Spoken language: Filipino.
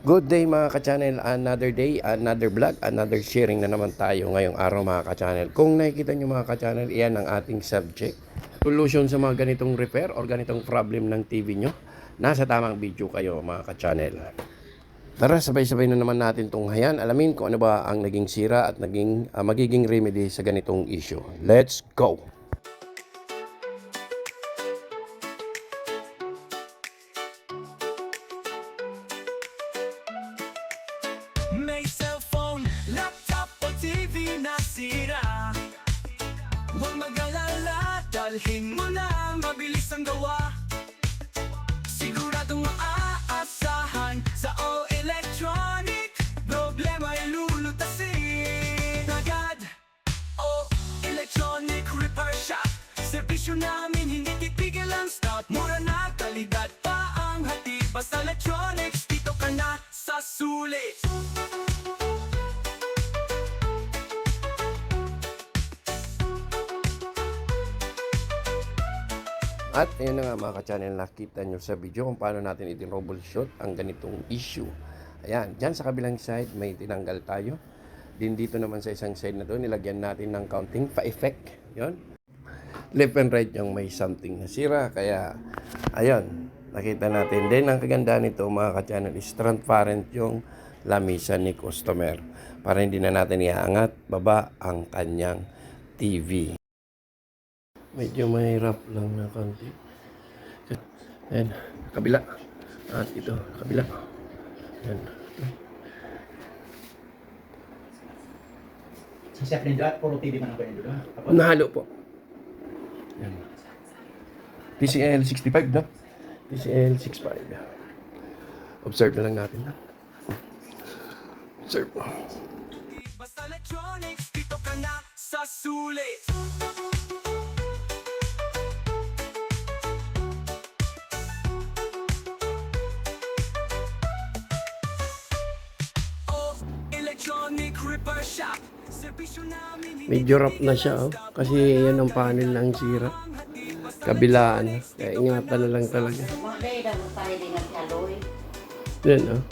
Good day mga ka-channel, another day, another vlog, another sharing na naman tayo ngayong araw mga ka-channel. Kung nakikita nyo mga ka-channel, iyan ang ating subject. Solution sa mga ganitong repair or ganitong problem ng TV nyo. Nasa tamang video kayo mga ka-channel. Tara, sabay-sabay na naman natin itong hayan. Alamin kung ano ba ang naging sira at magiging remedy sa ganitong issue. Let's go! May cellphone, laptop o TV na sira. Huwag mag-alala, dalhin mo na, mabilis ang gawa. Siguradong maaasahan sa O-Electronic, problema ay lulutasin agad. O-Electronic Repair Shop, serbisyo namin hindi titigil ang stop. Mura na, kalidad pa ang hatid. Basta electronics, dito ka na sa sulit. At ayun na nga mga ka-channel, nakita nyo sa video kung paano natin i-troubleshoot ang ganitong issue. Ayan, dyan sa kabilang side may tinanggal tayo. Din dito naman sa isang side na to, nilagyan natin ng counting pa-effect. Yun. Left and right yung may something na sira. Kaya, ayun, nakita natin. Then ang kagandahan nito mga ka-channel is transparent yung lamisa ni customer. Para hindi na natin iaangat baba ang kanyang TV. Medyo mahirap lang na konti. Ayan, kabila. At ito, kabila. Ayan. Sa siya pinindot, puro TV man ang pinindot. Nahalo po. Ayan. TCL 65 na. TCL 65. Observe na lang natin. Observe. Basta electronics, dito ka na sa sulit. Electronic Repair Shop, serbisyo namin hindi Medyo rough na siya, oh. Kasi yan ang panel ng sira. Kabilaan. Kaya ingatan na lang talaga. Mga day na tayo din nagkaloy. Yan, oh.